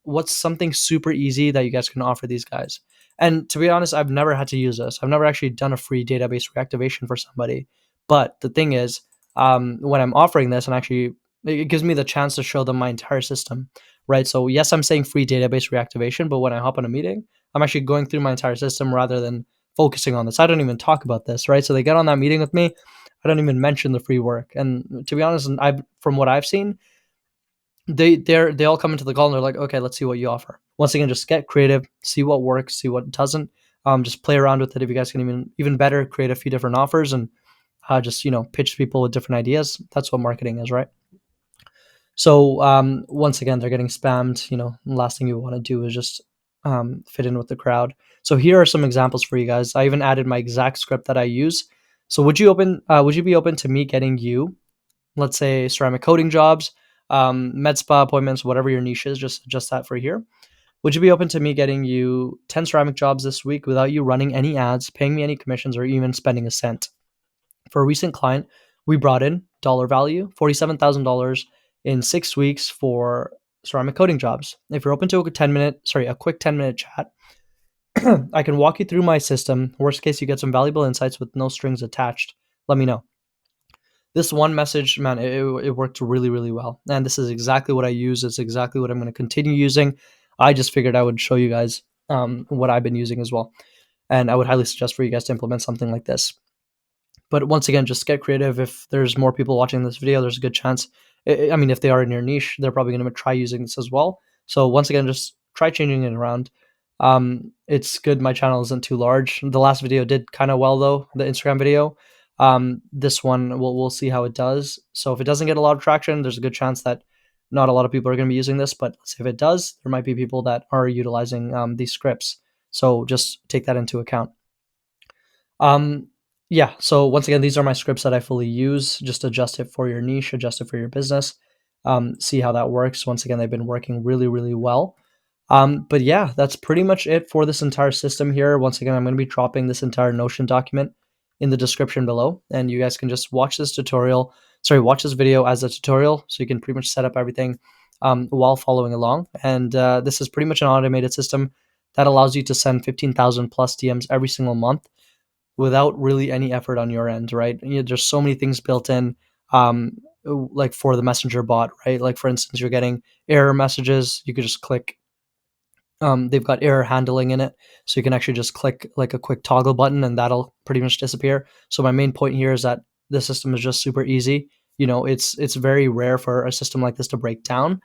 What's something super easy that you guys can offer these guys? And to be honest, I've never had to use this. I've never actually done a free database reactivation for somebody. But the thing is, when I'm offering this, and actually it gives me the chance to show them my entire system, right? So yes, I'm saying free database reactivation, but when I hop on a meeting, I'm actually going through my entire system rather than focusing on this. I don't even talk about this, right? So they get on that meeting with me. I don't even mention the free work. And to be honest, from what I've seen, they all come into the call and they're like, okay, let's see what you offer. Once again, just get creative, see what works, see what doesn't. Just play around with it. If you guys can even better, create a few different offers and just pitch people with different ideas. That's what marketing is, right? So once again, they're getting spammed. The last thing you want to do is just fit in with the crowd. So here are some examples for you guys. I even added my exact script that I use. So would you be open to me getting you, let's say, ceramic coating jobs, med spa appointments, whatever your niche is, just adjust that for here. Would you be open to me getting you 10 ceramic jobs this week without you running any ads, paying me any commissions, or even spending a cent? For a recent client, we brought in dollar value, $47,000 in 6 weeks for ceramic coating jobs. If you're open to a quick 10-minute chat, I can walk you through my system. Worst case, you get some valuable insights with no strings attached. Let me know. This one message, man, it worked really, really well. And this is exactly what I use. It's exactly what I'm going to continue using. I just figured I would show you guys what I've been using as well. And I would highly suggest for you guys to implement something like this. But once again, just get creative. If there's more people watching this video, there's a good chance. If they are in your niche, they're probably going to try using this as well. So once again, just try changing it around. It's good my channel isn't too large. The last video did kind of well though, the Instagram video. This one, we'll see how it does. So if it doesn't get a lot of traction, there's a good chance that not a lot of people are going to be using this. But if it does, there might be people that are utilizing these scripts. So just take that into account. Yeah, so once again, these are my scripts that I fully use. Just adjust it for your niche, adjust it for your business, see how that works. Once again, they've been working really, really well. But yeah, that's pretty much it for this entire system here. Once again, I'm going to be dropping this entire Notion document in the description below, and you guys can just watch this video as a tutorial, so you can pretty much set up everything while following along. And this is pretty much an automated system that allows you to send 15,000 plus DMs every single month without really any effort on your end, right? There's so many things built in, like for the messenger bot, right? Like for instance, you're getting error messages. You could just click. They've got error handling in it, so you can actually just click like a quick toggle button, and that'll pretty much disappear. So my main point here is that the system is just super easy. It's very rare for a system like this to break down.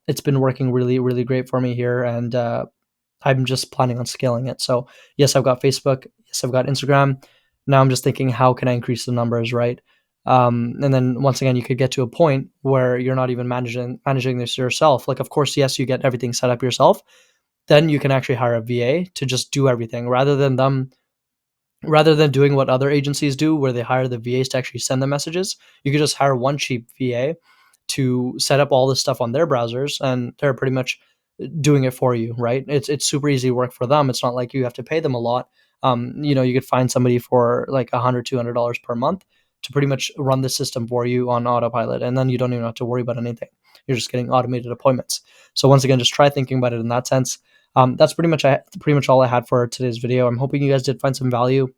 It's been working really, really great for me here, and I'm just planning on scaling it. So yes, I've got Facebook. Yes, I've got Instagram. Now I'm just thinking, how can I increase the numbers, right? And then once again, you could get to a point where you're not even managing this yourself. Like, of course, yes, you get everything set up yourself. Then you can actually hire a VA to just do everything rather than doing what other agencies do, where they hire the VAs to actually send the messages. You could just hire one cheap VA to set up all this stuff on their browsers, and they're pretty much doing it for you, right? It's super easy work for them. It's not like you have to pay them a lot. You could find somebody for like $100, $200 per month to pretty much run the system for you on autopilot, and then you don't even have to worry about anything. You're just getting automated appointments. So once again, just try thinking about it in that sense. That's pretty much all I had for today's video. I'm hoping you guys did find some value.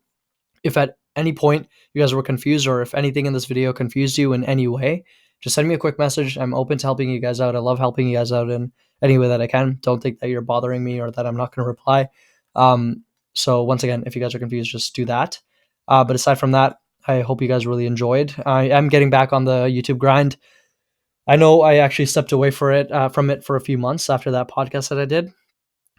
If at any point you guys were confused, or if anything in this video confused you in any way, just send me a quick message. I'm open to helping you guys out. I love helping you guys out in any way that I can. Don't think that you're bothering me or that I'm not going to reply. So once again, if you guys are confused, just do that. But aside from that, I hope you guys really enjoyed. I am getting back on the YouTube grind. I know I actually stepped away from it for a few months after that podcast that I did,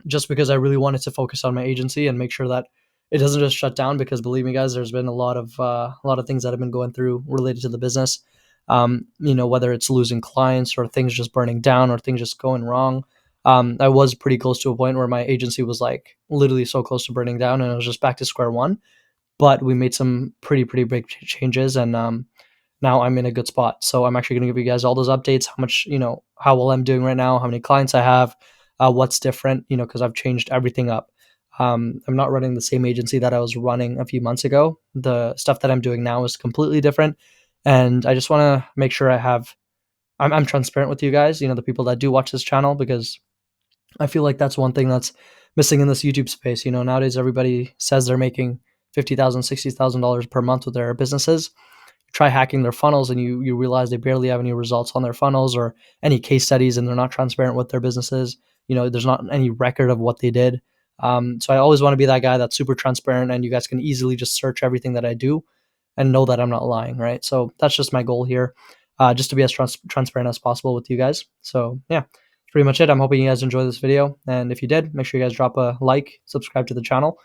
just because I really wanted to focus on my agency and make sure that it doesn't just shut down. Because believe me, guys, there's been a lot of things that I've been going through related to the business. Whether it's losing clients or things just burning down or things just going wrong. I was pretty close to a point where my agency was like literally so close to burning down, and I was just back to square one. But we made some pretty big changes, and now I'm in a good spot. So I'm actually going to give you guys all those updates, how much, how well I'm doing right now, how many clients I have, what's different, because I've changed everything up. I'm not running the same agency that I was running a few months ago. The stuff that I'm doing now is completely different. And I just want to make sure I'm transparent with you guys, the people that do watch this channel, because I feel like that's one thing that's missing in this YouTube space. Nowadays everybody says they're making $50,000, $60,000 per month with their businesses. Try hacking their funnels and you realize they barely have any results on their funnels or any case studies, and they're not transparent with their businesses. There's not any record of what they did. So I always want to be that guy that's super transparent, and you guys can easily just search everything that I do and know that I'm not lying, right? So that's just my goal here, just to be as transparent as possible with you guys. So yeah, that's pretty much it. I'm hoping you guys enjoy this video, and if you did, make sure you guys drop a like, subscribe to the channel,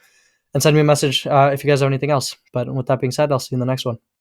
and send me a message if you guys have anything else. But with that being said, I'll see you in the next one.